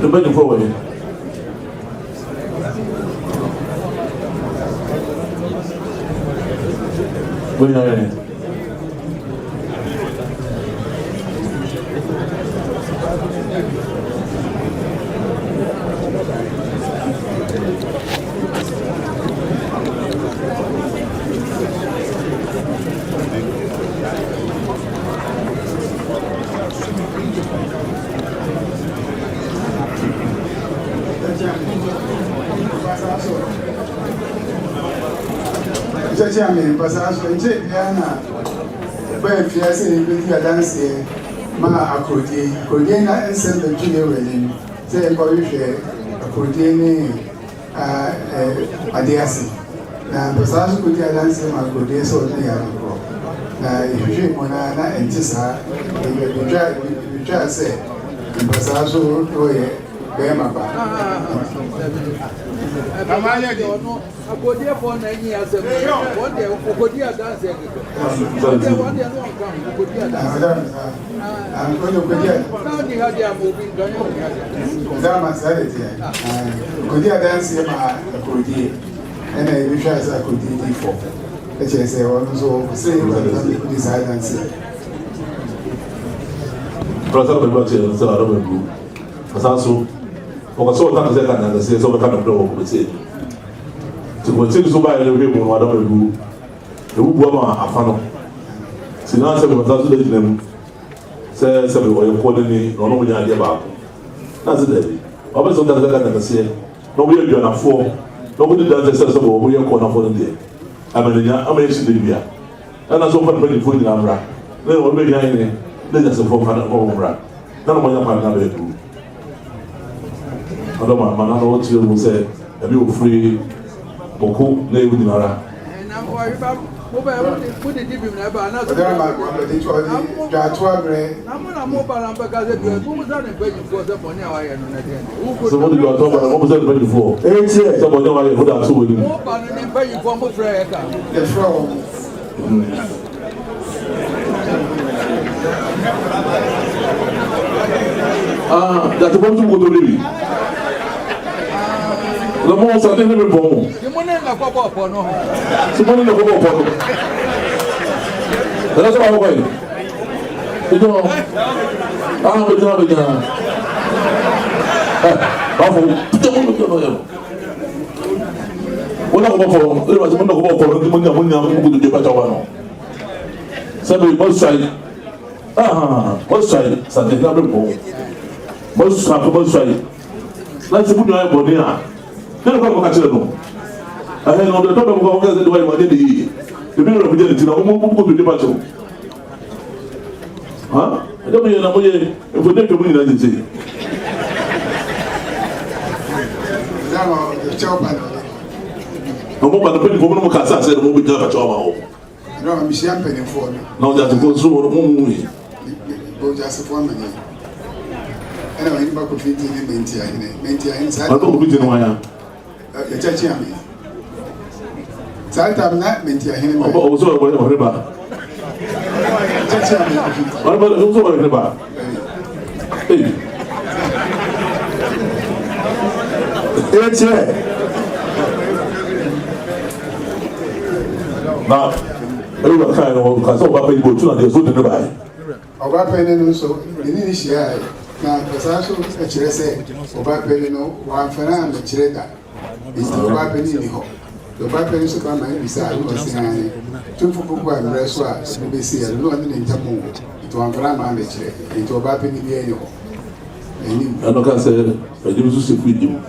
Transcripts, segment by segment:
The budget forward. When you're ready. Chairman, Pastor Diana, where Fiasi with your dance here, Ma Codina and send the junior wedding, say Boyshare, a Codini Adiasi. Now, Pastor could get dancing, my Codia so near. Now, if you shake one and Tissa, you just say, Pastor Roye, Bema. I go there for 9 years. One day, Kodia dancing. One day, I'm going to get now they had their moving gun. Dama Saturday. Kodia dancing my Kodia, and I wish I could do for. Let's say, also say what I decide and say. Brother, so I don't know. Pasasu, or so that is and the says over kind of blow would say. To continue to buy a little what I do, the woman a funnel. Sinasa was also letting them say, or accordingly, or no idea about. That's it. Always on the say, nobody doing a four, nobody does the sense of what we are calling for the day. I'm in Libya. And that's open pretty food in Amra. Then we'll be behind it. Then there's a 400 over. None of my family do. I don't know what you will say. If you free, Boku, they would not. And I'm worried about put the deep in the banana. I'm mobile because who was that in Belgium for the Ponya? So what do you talk about? What was that ready for? Somebody who are two. Mobile and Belgium for Mufreka. The flow. That's a bunch of good living. The most I didn't even born. You want to go up or no? Someone in the whole bottle. That's all way. You know, I'm a job. What I go for? It was one of the work for the money I'm going to do better. Somebody must say, what's say? Something not important. Most have say. Let's put your body on. Then come back to the I had on the top of our guys the way I did the middle of the dinner. Who go to the battle? Huh? I don't know if we take a minute, I didn't say. The chopper. No more than the penny for no Casa said, we'll be done at all. No, I'm champagne for me. Now that to go through the movie. Go just for me. Anyway, you back of 15 Mentia inside. I don't put in wire. The church, I mean. Saltam not Mentia him. Also, whatever. What about also whatever? Hey. It's here. Now, everyone kind of because all about people too, and they're so nearby. Our penny so in this year. Now, the Sasso, a Chile, Obapelino, one fan, the Chileta. It's the Obapelino. The Obapelino come and beside was saying, two for Buku and Reswa, will be seen, no one in Tamu, to Anfram and the Chile, into Obapelino. I don't say, I didn't see with you.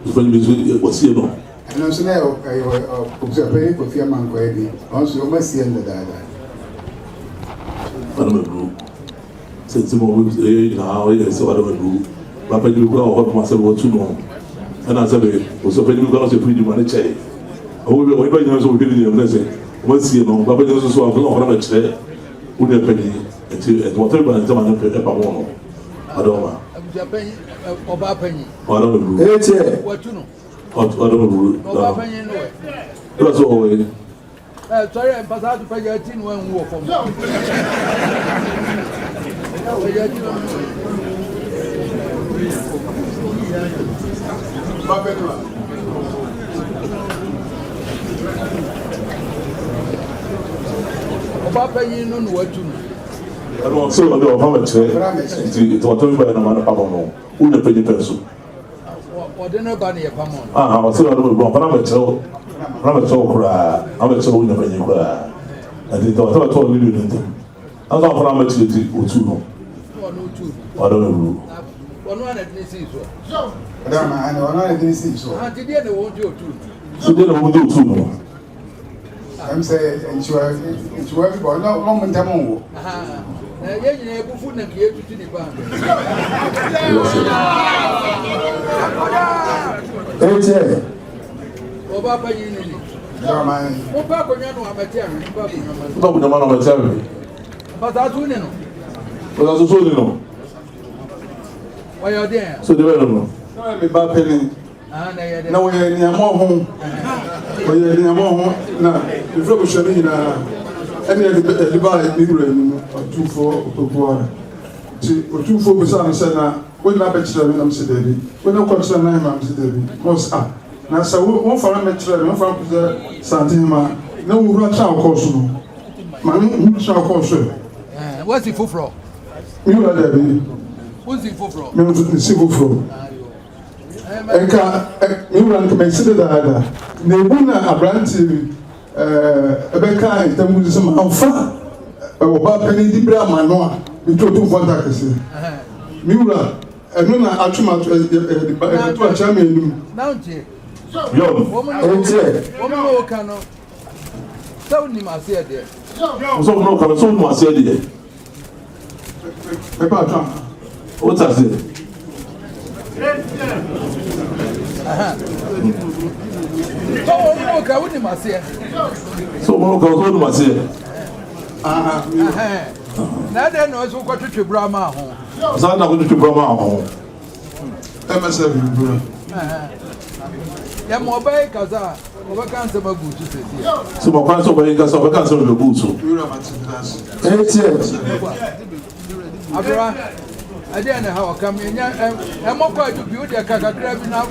It was here. And also now, I observe for Fiaman Quaby, also must see the data. I don't know. Since we now, so I don't do. Papa, you go out myself or too long. And I said, was a pretty good free money check. Oh, we were going to be in the message. What's you know, Papa just so I'm not a chair. Would have penny until whatever and someone pay up a I don't know. Japan, Oba Penny. I don't know. What you know? Odo Oba panyin no. It was all way. Sorry, I'm passing to pay 18 when we walk from. Oba panyin no what to. So the farmer said, "It was told by the man of Pablo, who the pretty person." Or dinner bunny a pamon. I was so but I'm a tell cry. I'm a tell when you cry. And they thought I told you anything. I was not from a city or two. I don't know. One at this is so. I know I didn't see so. I did the won't do too. So then I will do too. I'm saying, it's worth for no moment. Aha. Yeah, food and here to the bank. Oba panyin. Oba konyo amateur. Não, não, não, mas serve. But I do know. But I also know. Why are there? So they don't know. No, me ba penny. No, we are near more home. We are near more home. Now, the revolution na any of the buy England or 2-4 to 2-4 percent said now. When I bet you I'm sitting, when I concern I'm sitting, was up. Now, so one for a metre, one from the Santima, no rush out course. Man, shall course. What's the foot You are there. What's the foot Me the civil flow. Eka, you run to consider that. Nebuna Abranti, Rebecca, and the Muslim Alpha, about Penny Dibra Manoa, we told two contacts. Mura, and Nuna Achuma, the champion. Now, Jay. Yo, Woman, cannot. So, you must say there. so no, come so much said it. What's that? Oh, okay, what you must say. So no, come so much say. Now then, also got to Brahma. So I'm not going to Brahma. MSF, Ya mobile kaza, oba kanse magu to say. So my friends over here so I can so the boot so. Abra, I didn't know how come in. I'm not quite to build a kakra now.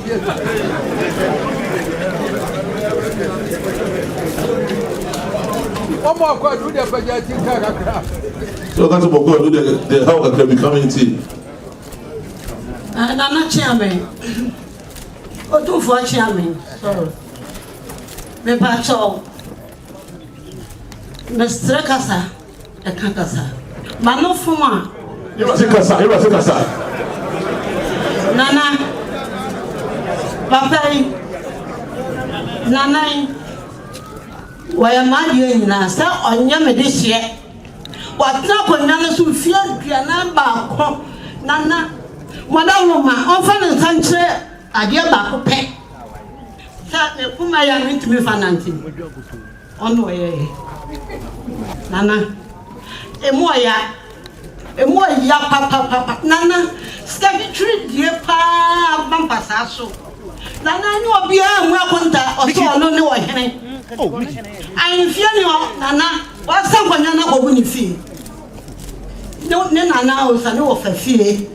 One more quite do the budget in kakra. So that's about God do the how can be coming to. I'm not chairman. O tu for chairman. So me pacho. Mr. Kasa, e kakasa. Mano fuma. You must kasa. Nana. Papai. Nana. Waya madi nyina sa onya me de hye. Watra konya no so fie aduana ba ko. Nana. Madam ma on fa nsanche ade ba ko pe. Sa me kuma ya ntimi fananti. Ono ye. Nana. Emoya papa. Nana. Statutory die pa bampasa so. Nana ni obi a mu akonta oso ono ne wo hene. Ai fie ni o nana wa san kwanya na ko bu ni fie. Ne nana o sa ne wo fa fie.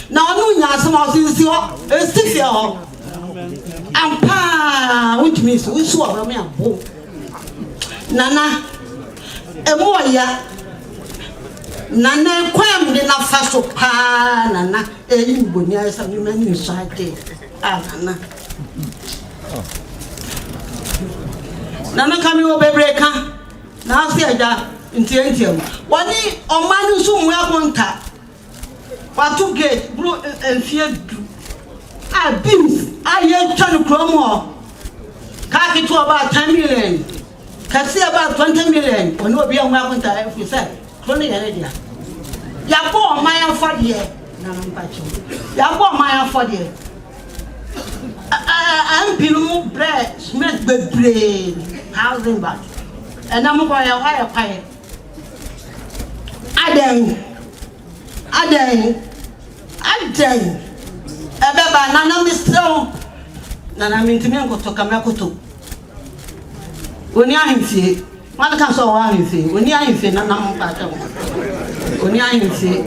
Na onu nya asema o sinsi o estifie o. Ampa which means we so o me abo. Nana emoya Nana kwam de na faso pa nana eyi boni asa mi mani nsade nana Nana kami wo bebreka na ase aja ntientiam woni omani so mu akonta watu gate bro enfie du beams aye twan kromo ka kitu about 10 million kasi about 20 million woni obi amu akonta efu say Koni dia. Ya bo my for there. Na mpacho. Ya bo my for there. I'm pinu bread, smith bebre. $1,000 baht. And I'm going to hire pay. Aden. Ebeba nana mister. Nana mintimi nkoto kamakoto. Oni ahimfie. Wan ka so wa ahimfie. Oni ahimfie na nam pa ta. Oni ahimfie.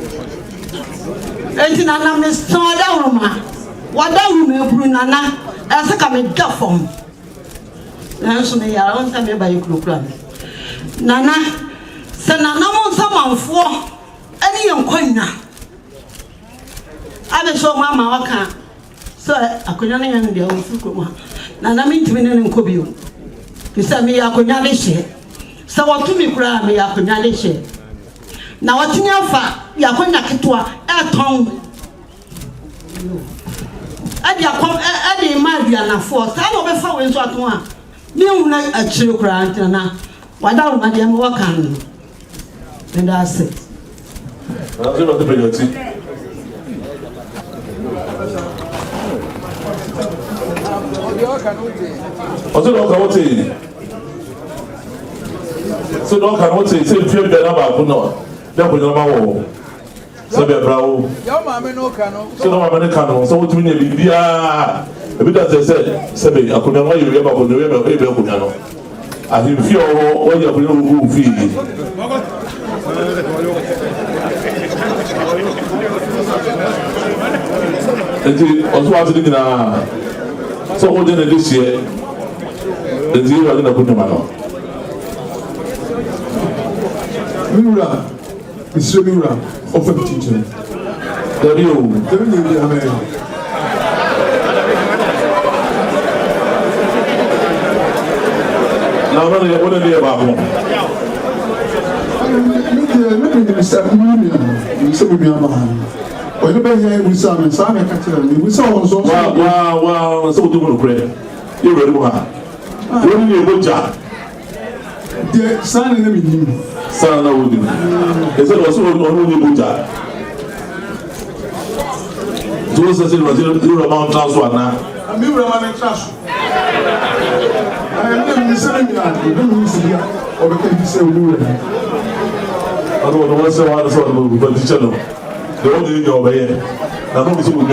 Enti nana me so da roma. Wada ruma eburu nana. Ese ka me da fom. Nanso me ya on ta me ba yikrokura. Nana se nana mo nsamanfo ani yenkwanya. Abe so mama waka. So akonya ne yan dia ofu ko nana mintimi ne nkobio. Bisa me akonya le hye. Sa watumi kura me akonya le hye. Na watumi afa yakonya ketwa eton. Adi akom adi madia na fo. Sa no be fa we so aton a. Me hu na akire kura antana. Wada wo madia me waka no. And that's it. That's what the penalty. Ọtí lọ kàn wọ́n ti yìí. Ṣé lọ kàn wọ́n ti yìí? Ṣé ìfẹ́ bẹ̀rẹ̀ náà bá kú náà? Bẹ́ẹ̀ kò ní ọmọ wọ̀ ọ́. Ṣé bẹ̀rẹ̀ bẹ̀rẹ̀ o? Yọ maame ní ọkà nọ. Ṣé lọ maame ní kàn nọ? Ṣé wọ́n ti mi ní ẹbí bíyà? Ebi dà sẹ́ sẹ́bi akonnwa wọ́n yẹ wíyá bá akonnwa wíyá bẹ́ẹ̀ akonnwa nọ. Àhìnfí ọwọ́ wọ́n yẹ akonnwa wọ́n wọ́n fi yìí. Eti ọtún wa ti di nyinaa. So what did this year? The zero are going to put them on. Mura, Mr. Mura, of a teacher. There you go. Now, what are they about? Or you better hear with some and some cattle. We saw also. Wow, so do you pray? You're ready, man. When you go, Jack. The son in the beginning. Son, I would do. Is it also only you, Jack? Joseph was in the Mount Transfer now. I'm in the Transfer. I am never missing you. I don't miss you. Or can you say, I don't know what's the one sort of but the channel. The only thing over here. I know it's a good guy,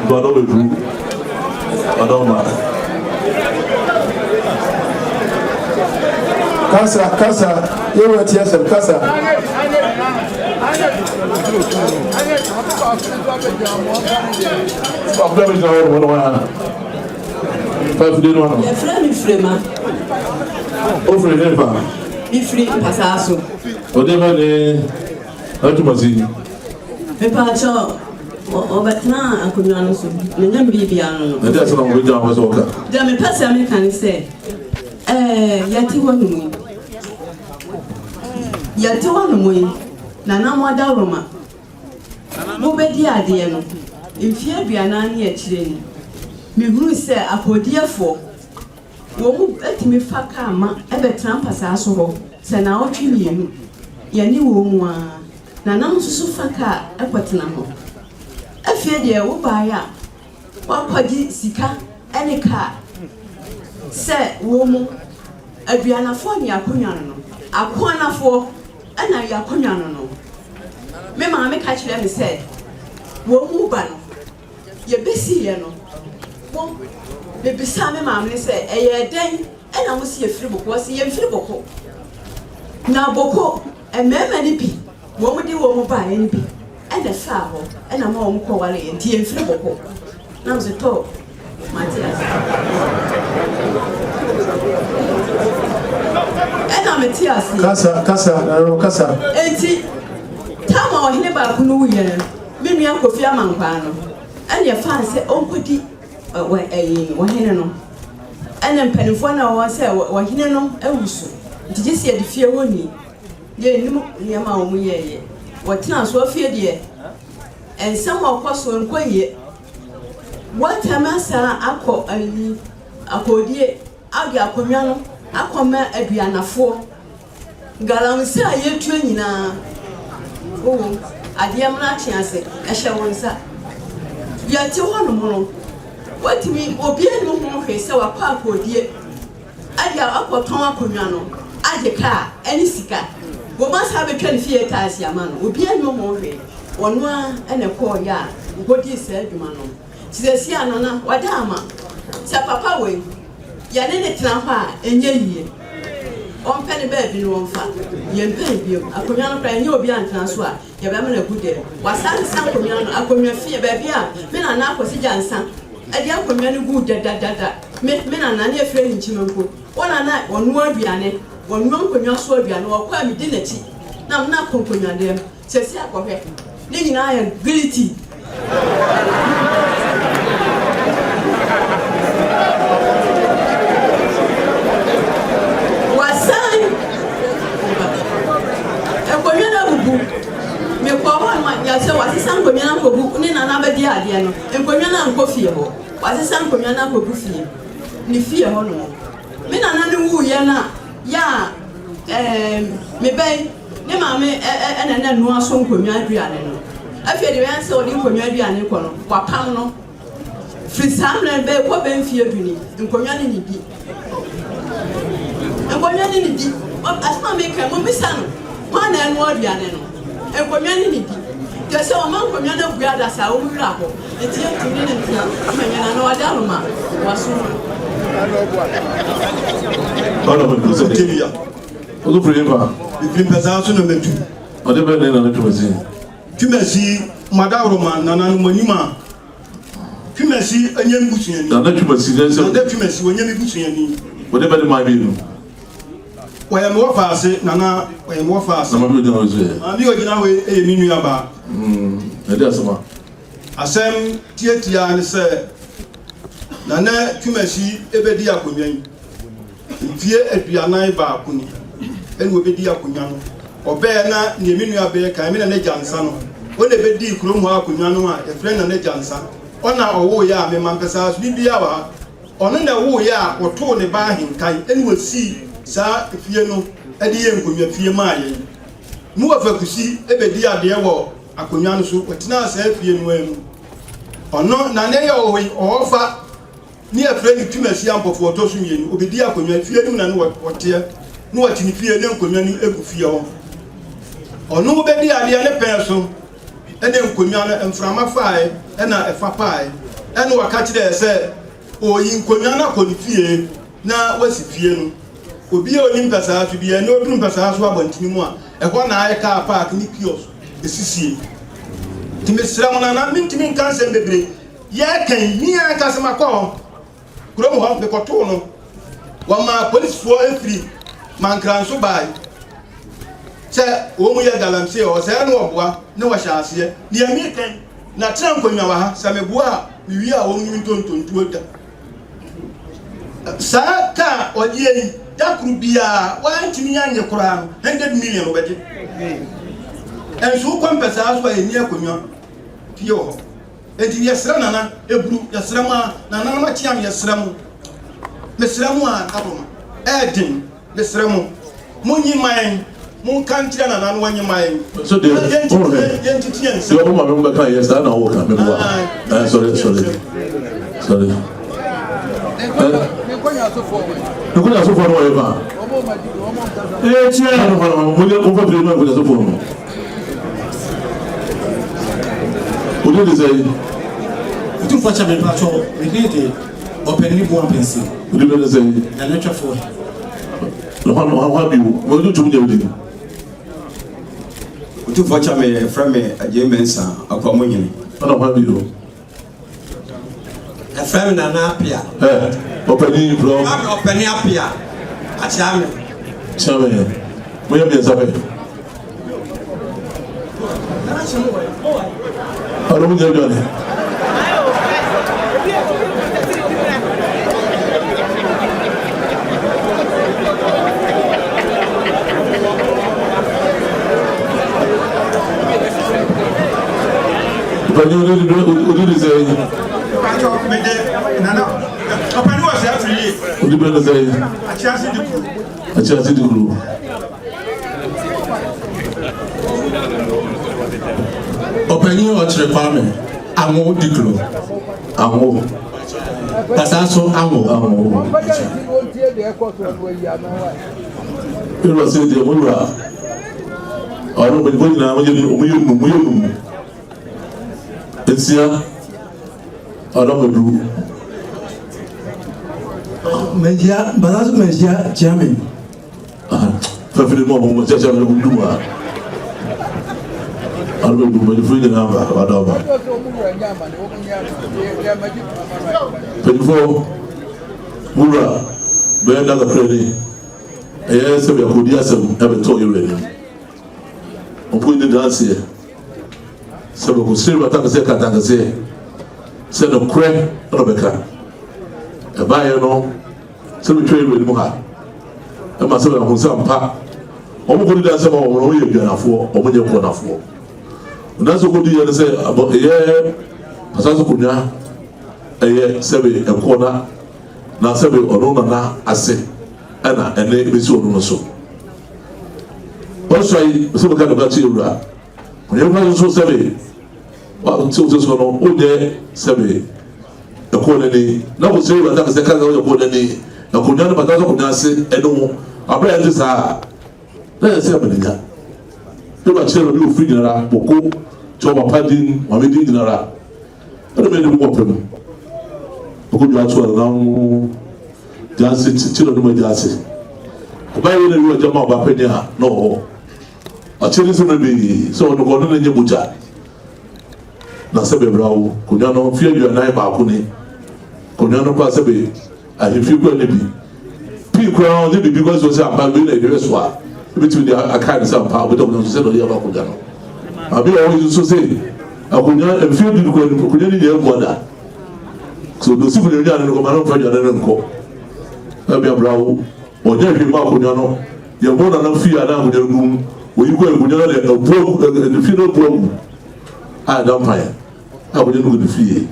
but I don't know. I don't know. Casa, you were TSM Casa. Stop them, Your friend is Frema. Over never. Be free, Passaso. Whatever they are to see. Pepacho, but now I could not answer. Never be beyond. That's what we done was over. Then a person can say, Yati one way. Yati one way. Nana Wada Roma. Mobedi Adiano. If you be an annual train, me grew say a poor dear for. Womu etimi faka ma ebe trampas aso se na otwini yenu ye ni wo mu a na nam susu faka ekwetena ho afie de wo ba ya wakwaji sika ene ka se wo mu aduanafo ni akonwa no akonafo ena ya akonwa no me ma me ka kire me se wo mu ba no ye besi ye no wo Baby Sammy Mammy said, a day, and I will see a free book was a free book. Now, Boko, and many be, what would you want to buy any be? And a flower, and a mom quality and tea and free book. Now the talk, my dear. And I'm a tears. Casa. And see, Tama or Hineba Kunuyan, Mimi Uncle Fiaman Pano, and your fancy Uncle D. Wahino and then Penifona was Wahino, Elso. Did you see the fear on me? Ye knew Yama, ye. What now so feared ye? And some of us will inquire. What a massa a codie, Agia Comiano, a comma Adriana 4. Galam say a year training. Oh, I dear Machance, I shall answer. Yet you want what me obian no ho hwe se wa pa akodie adia akoton akonwa no ade ka eni sika wo ma sa betwa ne fie taasi ama no obian no ho hwe wono a ene ko ya ngodi se adwuma no tizesi anana wada ama sɛ papa wei yɛne ne tena hɔ a ɛnyɛ yie ɔmpɛ ne baabi no wɔmfa yɛmpɛ bio akonnwa no koraa ɛnyɛ obi antena so a yɛbɛma no agu dɛ wasan sa akonnwa no akonnwa fie baabi a me nana akɔsi gya nsa ɛde akonnwa no gu dadadada me nana ne afiri ne nkyima mpo wɔnana wɔnoa aduane wɔnoa nkonnwa so aduane wɔkɔ a medi n'akyi na mna akɔ nkonnwa dɛm sɛsi akɔhwɛ ne nyinaa yɛ guilty wasan nkonnwa no abubu mekɔ hɔ ma yɛsɛ wasesa nkonnwa no akɔbu ne nana bɛdi adeɛ no nkonnwa no ankɔ fie hɔ wasesa nkonnwa no akɔbu fie ne fie hɔ no me nana ne wuyɛ no a yɛ mebɛn ne maame ɛna noa so nkonnwa aduane no afei de yɛn sɛ ɔde nkonnwa aduane kɔ no wapam no firi saa mmerɛ bɛɛ kɔ bɛn fie duni nkonnwa ne ne di nkonnwa ne ne di asoma meka mo bisa no hɔ na ɛnoa aduane no nkonnwa ne ne di tɛ sɛ ɔma nkonnwa no abu adasa a wɔwura hɔ ɛti ɛtumi ne ntia ama nyana na ɔde aroma waso Odo preva. Bi pesa so no metu. Ode be ne na ne tumasi. Tumasi madaroma nana no manima. Tumasi anyam busuani. Na tumasi ne se. Na tumasi wanyam busuani. Ode be ne ma bi no. Waya me wofa ase nana waya me wofa ase. Na ma bi de na ozo. Ma bi ogina we e mi nua ba. Ede asema. Asem tietia ne se nana tumasi ebedi akonwan. Mfie aduanan ba akoni. Enu obedi akonwa no obey na ne menua be kan me na ne jansa no wona bedi kurom ho akonwa no a efre na ne jansa ona owo ya me mampesa so bibia wa ono na wo ya oto ne ba hinkan enu wasi sa fie no ade ye nkonwa fie ma aye mu wafa kusi ebedi ade wo akonwa no so otina sa fie no emu ono na ne ye ofa ni efre ni tumasi ampofo oto so yenu obedi akonwa fie no na no wote no watini fie ne nkonwa ni egu fie ho ono bedi ade ne pen so ene nkonwa no mframa fae na efa pae ene waka kire se oyi nkonwa na kɔ ni fie na wasi fie no obi oni mpasa so bi ene oduru mpasa so abantini mu a ɛhɔ na aye car park ni kiosk esisie timesira mo na mintimi nkanse bebre ye kan ni ankase makɔ kurom ho bekoto no wama police for every mankran so bai che wo mu ya galamse o se no oboa ne wo hya ase ne ami kan na tran konwa wa ha samebua mi wi a wo mu ntontontu oda sa ka odie yakru bia wa ntimi anye kora 100 million obedi enso kompesa so eni akonwa pie ho enti yesra nana ebru yesra ma nana ma tiam yesra mu mesra mu a aboma edin mesra mu munyi man mun kan tira nana no wanyi man So the you are my member can yes that na work me wa. Sorry. No go so for whatever. Chia no mo fa bi no go so for no. O dey say tu facha me pacho me dey open ni bo pensi. o dey say na lecture for. No ha bi mo do tum dey odi. Tu facha me from me ajemensa akwa nyini. Ana ha bi do. A friend na na apia. Opening from Opening apia. Achame. Chame. Mo yam dey sabe. Aro mo dey do ne. But you did say, open was every what did you say? a chance I just did the group. Opening or requirement. Amo diklo. Amo. Pasaso amo. It was said the Mura. I don't believe in Amu. It's here. I don't know. Menjia, Balazo Menjia, German. Fafili mo chacha na kunduma. Alwe nduma jifunye namba wadaba. Pedifo mura benda ga training. Se be akudia sem ebe to yure. Opu ni dance. Se be ko sirba ta se katanga se. Se no kre Rebecca. E ba ye no se be twa yure mu ha. E ma se be ho sampa. Omo ko di dance ma o ye gbanafo, omo je ko nafo. Ndaso ko di ye se ye asaso kunya eye se be e ko na se be ono na ase ana ene besi onu no so also I so ka ba ti ura onye kwa so se be wa so no o de se be e ko ni na ko se ba ta se ka o ko ni e ko nya na ba ta so ko nya se eno abra ya sa na se ba ni ga e ba che no free dinara boko to ba padin wa me din dinara ado me ni mo pem ko ju atu na Jansi chilo numa jansi. Kubai wene liwa jama wapenya no. Achiri sunebi so nuko nune nye buja. Na sebe brau kunyano fiye yu anaye bakuni. Kunyano kwa sebe ahifikwe nibi. Pii kwa nibi because wase ambago ina idiwe swa. Between the akani sa mpa wita kunyano no liya kunyano. Abi wa wisi so se akunyano mfiye di kunyano ni ye mwada. So dosi kunyano nuko mano mfanya nene nko. Abia bravo onye hwima akunya no ye bona na fi ana akunya ngum oyiko akunya le the final program da mpaya akunya no the fi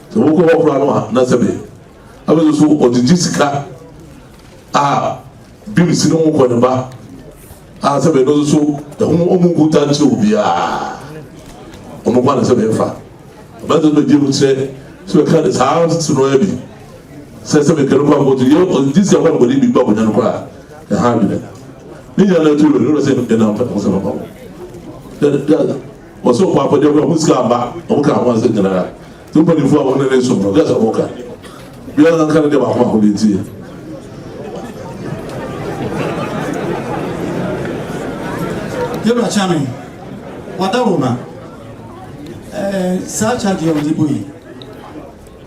so woko ho kra no na sebe abezo so odijisika bimsi no ko ne ba sebe no so omungu tanti obia omugba na sebe fa abezo be di mutse so ka the house to no ebi se be kero kwa ngoto yo this ya kwa ngoli bi ba kunya no kwa e ha bi ni ya na tu no se na pa ko se ba da waso kwa pa de kwa muska ba o ka wa se general tu pa ni fu awon ne so no ga sa boka bi ya kan de ba kwa ko leti Yebra chame wadaruma sa cha di on di boyi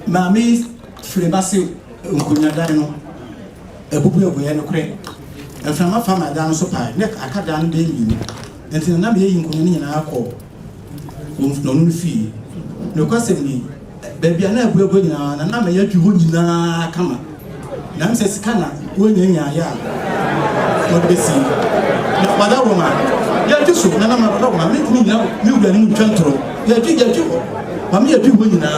mami Filibasi nkunya dan no ebubu ebuye no kure eframa fama dan so pa ne aka dan de yi enti na me yi nkunya ni nyina akọ no no fi no kwasem ni bebia na ebu ebu nyina na me ya twu nyina kama na me se sikana wonya nya ya no besi na wada roma ya tisu na na wada roma me tumi nyina mi ugba ni ntwantro ya twu ma me ya twu nyina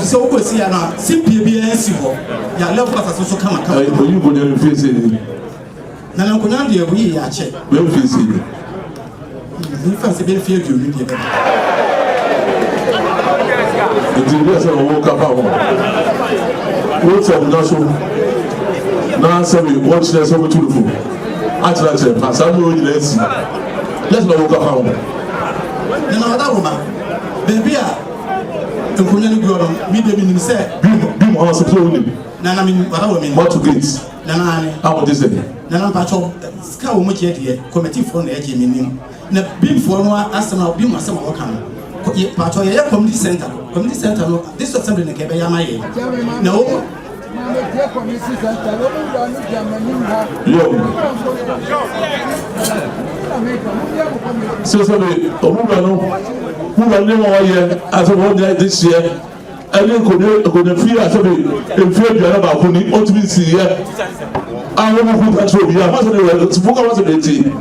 se o kwesi ya na simpie bi ensi ho ya level pass so kama ai bo yi bonya ni face ni na na kunya de ebu ya che we face ni fa se be fie ju ni de ba the leader wo ka pa ho wo se na so na se we watch the so to fu atra che pa sa mo yi na si let's no wo ka pa ho na wada roma baby a nkunya ni goro mi de mi ni se bim on se so ni na mi wada wo mi what gate na ni how this day na pa cho ska wo mo che de committee for na e je mi nim na bim for no asema bim asema wo kan pa cho ye community center no this assembly na ke be ya ma ye na wo so omuba no muba ne mo ye aso mo dey this year ele ko ne fi aso be efi aduara ba ko ni o tumi si ye awon mo ku patro bi a ma so ne we fuka ma so de ti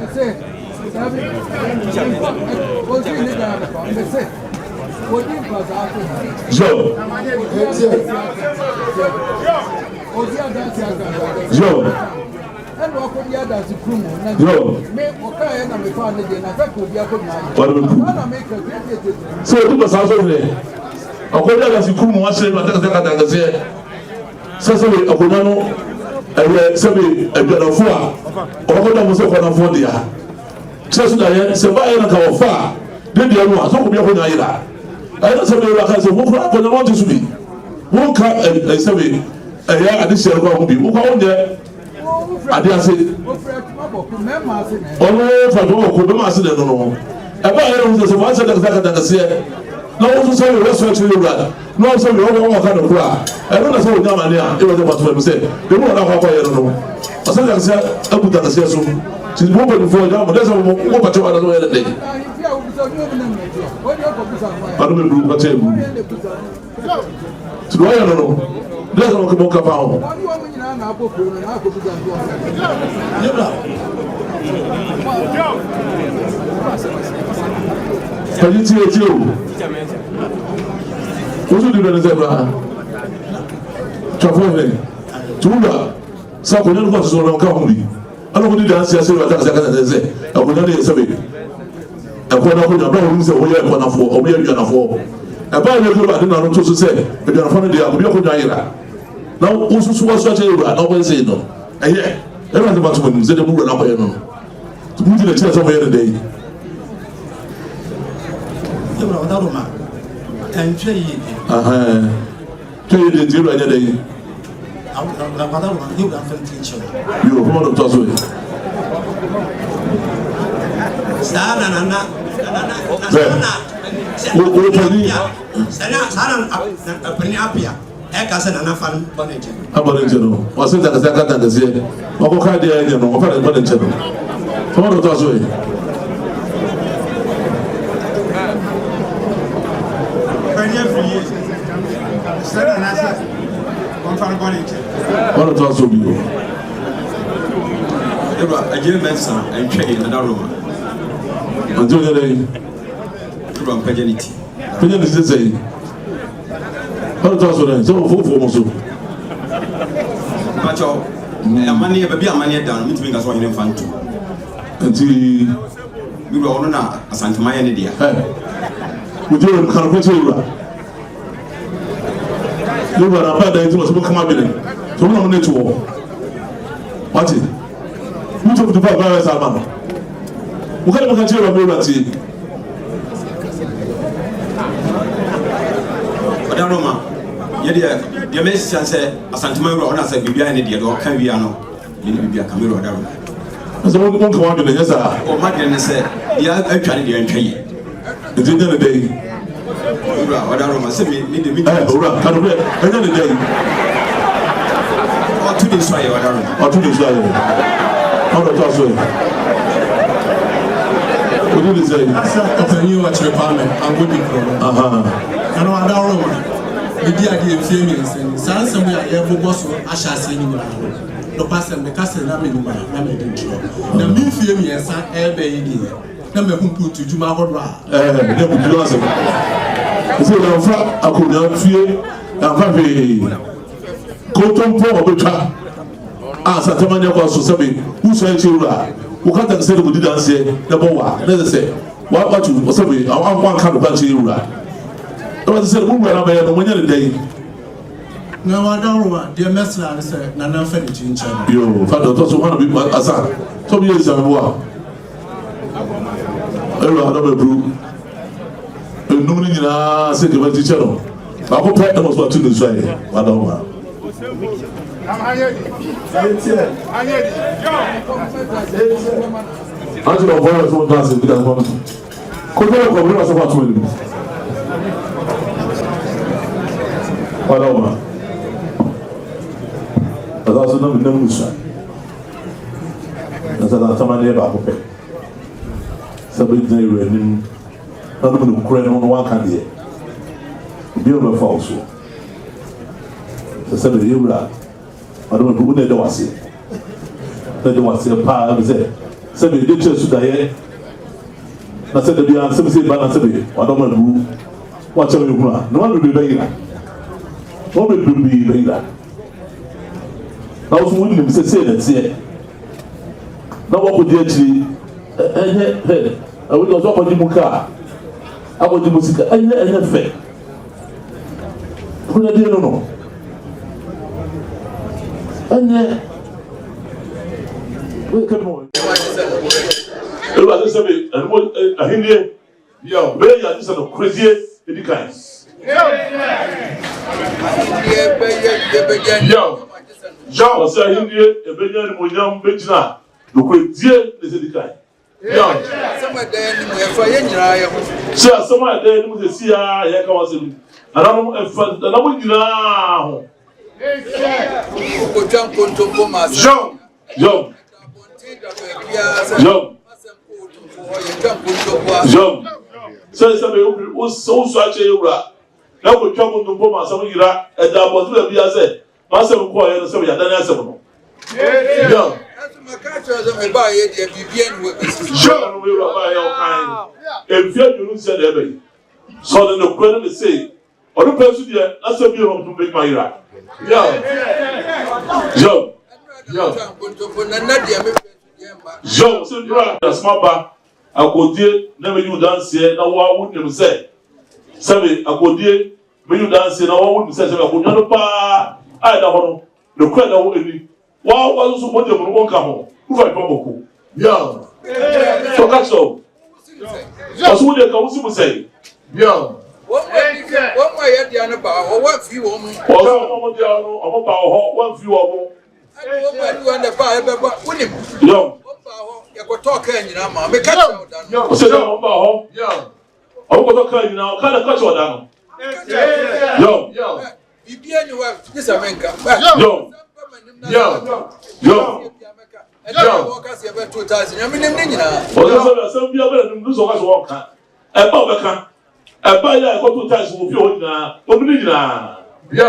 Joe. So tu pasal so ni. Aku dah kasi kumu asal mata kata kasi. Sasa aku nano, sabi ada fua. Aku dah masuk kena fua dia. Sasa dah sebab yang kau fua, dia nuah. So aku biar kau nyai. Aina sabi la kasi mo ko na mo tisubi mo ka sabi ɛyɛ ade hyɛ ko bi wo kwa wonye ade ase ɔno fa do ko be ma ase de no ɛba yɛ no sɛ wɔn sɛ daga kɛseɛ na wɔn nso sɛ wɔn sɛ kyerɛ wura na wɔn sɛ wɔn ka no kura ɛno na sɛ wɔn nyama ne a ɛwɔ sɛ patoa bi sɛ ɛmu wɔn akɔ yɛ no ɔsɛ daga kɛseɛ abu daga kɛseɛ so ti mo bɛ nufo ɛgya mo dɛsɛ mo pàtɛ wa dɛsɛ wɔyɛ dɛ ɔno bɛ buru pàtɛ buru ti wɔyɛ no dɛsɛ wɔn kɛ mo kafa ho pẹ̀lú tí etí o oṣù dìbò ní sẹ́gbà tọ́fọ́ ẹ̀ tùwúgbà sàkóyè ní kò sọ̀rọ̀ nǹkan ọ̀hún rí alókùn ní dáhùn sí ẹsẹ̀ rẹ̀ àtàkùn sẹ́kẹ̀ ẹsẹ̀ ẹ̀kọ́ ní ẹsẹ̀ bẹ̀ ẹ̀kọ́ náà kó nyà báwo ní sẹ́ wọ́n yẹ ẹ̀kọ́ náà fọ́ ọ̀mú yẹ ẹ̀dùn àfọ́ ẹ̀bá yẹn lóko bá dín náà tó so sẹ́ ẹ̀dùn àfọ́ ní di àkùbí ẹ̀kọ́ nyà yẹra náà oṣooṣù wá sọ́ọ́ kyerè wúrà náà wọ́n ṣe nọ ẹ̀yẹ ẹ̀rọ àti bàtúmọ̀ ní sẹ́dẹ̀ mú wúrà náà kọ́ yẹn nọ tùmú jìnnà kyerè sọ́ọ́ yẹn dẹ̀ yìí. Roma and Jay. Jay did you right day? You hold up to us. What does also be? A German son and trade in another room. Until the day from Paganity. Pagan is the same. What does also then? So, for But your money, a beer money down, which means one in fun too. Until we were on a Santa Maya Nidia. Would you come with you? You were a bad idea to come up in it. So, we don't need to walk. What is it? Who took the bad virus, Alman? What kind of a catcher of liberty? But Roma, your message said, a Santa Maria, and I said, be behind the door, can be a no. You will be a camera or down. As a woman come out in the yes, or my goodness said, yeah, I tried the entry. It's in the day. What Roma said, need to be another day. Or 2 days, or 2 days later. How does also? What did you say? After you watch your apartment, I'm good to go. I know I don't know. The idea of famous and sans and we are ever was Asha saying, no pastor, the castle, I mean, I made it. The me film, yes, I ever did. Number who put to Juma Hodra. Never do answer. I said, I could not fear. I'm happy. Go to Poa. Ah, Satamania was to say, who said you are? Who can't say we didn't say, number one, let's say, what you was saying, I want one kind of bunch of you. I was said, who were I when you're day? No, I don't know. Dear Messer, I said, Nana Fenich in China. You, Father, those who want to be my son. 2 years ago. I don't know, Brew. No, I said, you went to channel. I hope I was what to do. I don't know. Angela Boyers won't dance with that one. Could you come with us about 2 minutes? What over? As also no Musa. As a Tamani about Hope. Somebody running. None of them crying on one candy. Be over false. The 7 year I don't know who they don't see. They don't see a power of it. Some of the church today. I said, the answer is Banana. I don't know who. Watch out, no one will be begging. No one will be begging. Now, who wouldn't say that? See, now what would you actually? I will not talk about the Muka. I want the music. I never fail. Who do you know? And come on. It was a Hindi. Yo, very young, this is a crazy. It becomes. Jean was saying here, a billion William Benjina, the great dear is the guy. Somewhere there, the sea, I was in. And I'm now. Jean. So somebody was so such a bra. Now we trouble to put my son and that was to be as a master of choir and somebody had done as a woman. Young. Sure, we will buy your kind. If you said every. So then the question is say, or the person here, that's a view to make my right. Young. Joe, so you are a small bar. I go dear, never you dance here, now what wouldn't you say? Sabe, I go dear, when you dance here, now what wouldn't say? I go not pa. I don't know. The credit will be. Wow, also what you won't come home. Who I probably. Young. So that's all. That's what they can say. Young. What my head, the about, or what few women, or about one few of them. Young. You go talk you know, man. Make catch down. Say no about yeah. I go talk you now. Can I catch you down? Yo. Bibi anywhere. This America. Yo. Workers here 2000. I mean them nyina. Some bi abere dem do so ka work. E ba obeka. E ba ya go 2000 wo fi o nyina. O bi nyina. Yo.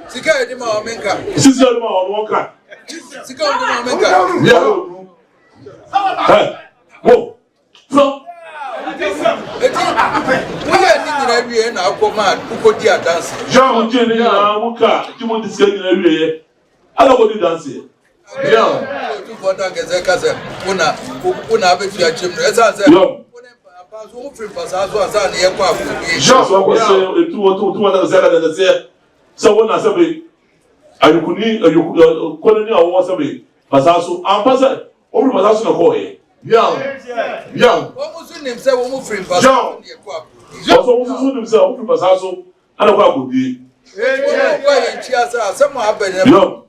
Sika edi ma o menka. Sika edi ma o work. Sika edi ma o menka. Yo. Hey, whoa, no. We are in now, command, who could dear dance. John Jenny, Muka, you want to say in every I don't want to dance here. Yeah, you want to get a cousin, Una, bet you are children, as I said, just what was saying, 2 said, so when I said, I could need a colony or was a bit, but also, I'm passing. Over the last call here. Young. What was in himself? What was free? John. Also, himself from Basaso. I don't know what be. Some have been. Young.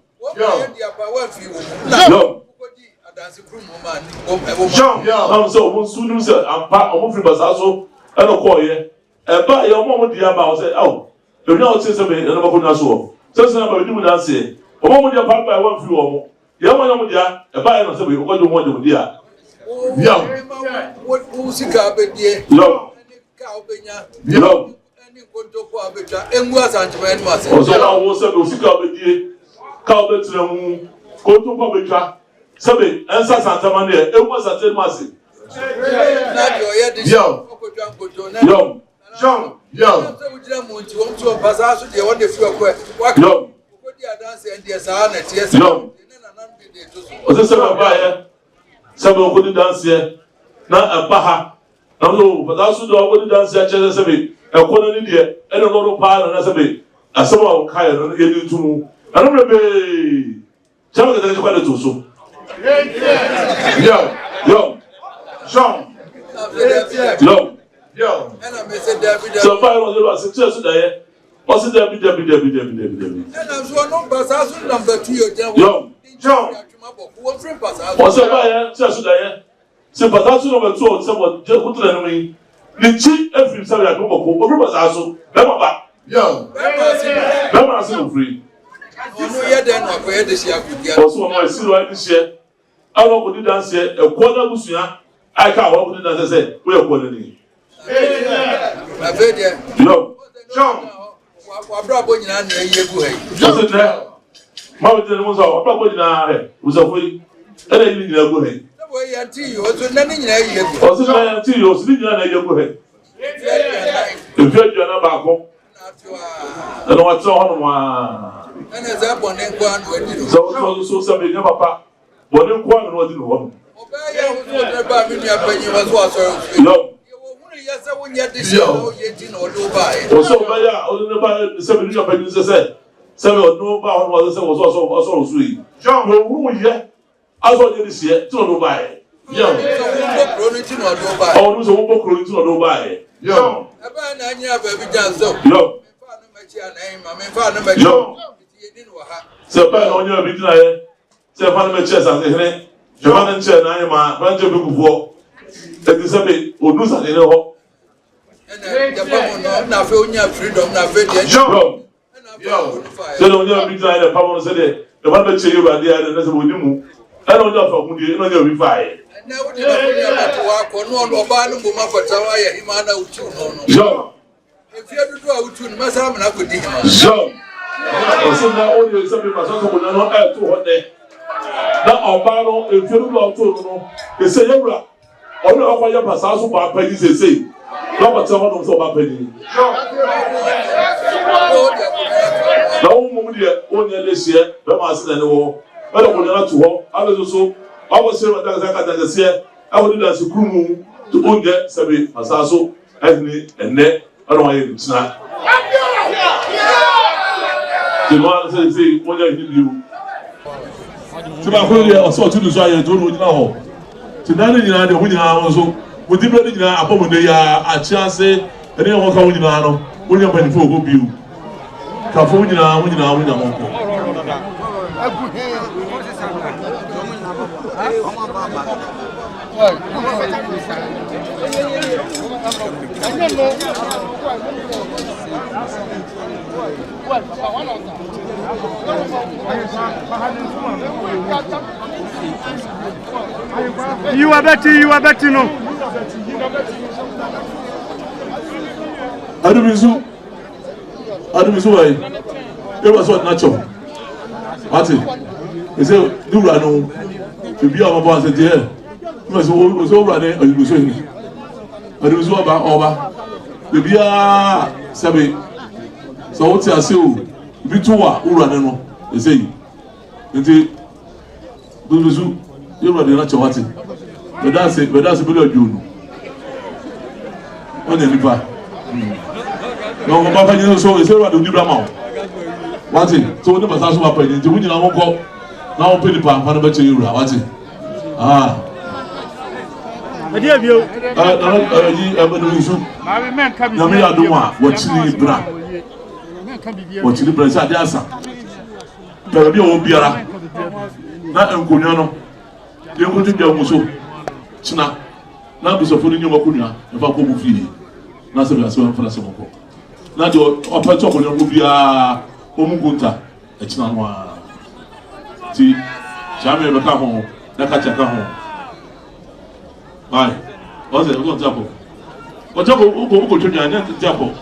John. So, soon said, I'm part of Basaso. I don't call here. And by your moment, the about say, oh, you're not saying something, and I'm going to so. So, somebody do not say, a moment you're part by one few or more. Yaman ya, a buyer of the what you want to do. Young. What who's a carpet, dear? Young. Young. And was Antoine Master. Also, I was a carpet, dear. Carpet to the moon, go to public car. Sabe, and Santa Mania, it was a 10 massive. Young. Young. Young. Young. Young. Was this a buyer? Some of dance here. Not a baha. No, but also do I want to dance here, just a bit. A quarter India, and a lot of pile and as a bit. As some of Kyle and get you to. I don't remember. Tell me that it's quite a too soon. Yo, Sean. Yo. So, 5 success there. What's it, Debbie? And I'm sure number 2. Yo. John, what's a buyer? Just there. So, but that's number 2. Someone just put the enemy. The chief every Saturday at Boko, over Basaso, Bama. Young, Bama free. Also, my silver this year. I don't want to dance here. A quarter of Lucia. I can't walk to dance. I said, we are quarterly. Yo, John. What brought you on the year? Mountain was our property was a way, and I didn't go ahead. The way until you was nothing in a year. Also, until you was living on a year go ahead. If you're not back home, and what's on and as up on one, so somebody never pack. But then one was in one. Yes, I won't yet this year, or do buy. Also, by the 7 of said. Some of no power was also sweet. John, who yet? I saw this year, to no buy. Young, oh, there's a book running to no buy. Young, Eba na anya baby janzo. Yo. Fa no machi anan ma me fa no machi. Yo. Yedi no ha. Se pa na onya bi dina ye. Se fa no machi asase hene. Je fa na nche na anya ma fa nche bi kufuo. E di se be odu sa ne ho. Ena japa mo no na fe onya freedom na fe de. Yo. Yo. Se no onya bi dina ye pa mo se de. E fa machi ye ba de ya na se bo ni mu. Ena onya fa mu de ena onya bi fa ye. Na wo de na ko ya ba to wa ko no oba no mo ma kwata wa ya hima na utu no no. Yo. Efia dudu a utu no masa am na ko di hima. Yo. Oso na o de se be ma so ko na no e to ho de. Na oba no efia dudu a to no. E se yewura. Ono akwa ya pasa so ba pa ni sesei. Na ba te ho no so ba pa ni. Na o mu de o nya le sie be ma se na ne wo. E do ko na to ho. Abezo so I was saying that I got the say I would do that to Kumu to own that Sabi Masaso, Anthony, and net. I don't want to snap. The one say, what I did you. To my earlier or so to the Zaya to know. To none in the winning also with the bloody upon the chance, and then walk out in Nano, William Penny for good view. California, winning our winner. You are betting, no. I don't know why. It was what natural. Martin, he said, do run to be our boss at the air. You must over there, or you will say, but it was over. The beer, Sabi. So what's your seal? Be two who run, they say. Until do zoo, you're the natural watching. But that's a bit of you. On the river. No, Papa, you know, so it's over to Nibramau. What's it? So, the Masasu happened. The winning, I won't go. Now, Penny Pan, Panama to you. What's it? Ah. I dear you. Nami Aduma, what's the bra? What's the bra? That's the answer. There will be a beer. Not in Kunyano. You're going to be a muso. China. Now, be so for the new Makunya, if I go with you. Not so as well for the Samoko. Not your upper top on your movie. Omugunta, a Chinanwa. See, Jamie Bacahon, Nakachacaho. Why? What's it? What's up? What's up? Who to Japo?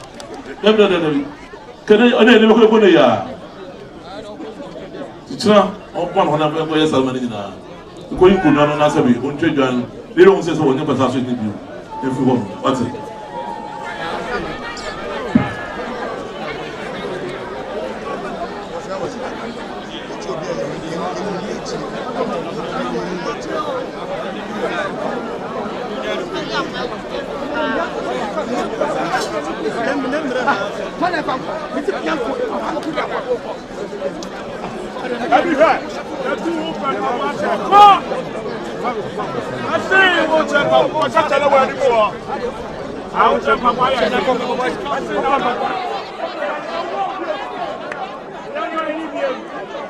Can I never go to ya? China, one hundred years old, the going to Nana Nasabi, on Trajan, they don't say so when you pass out with you. If you want, what's it? I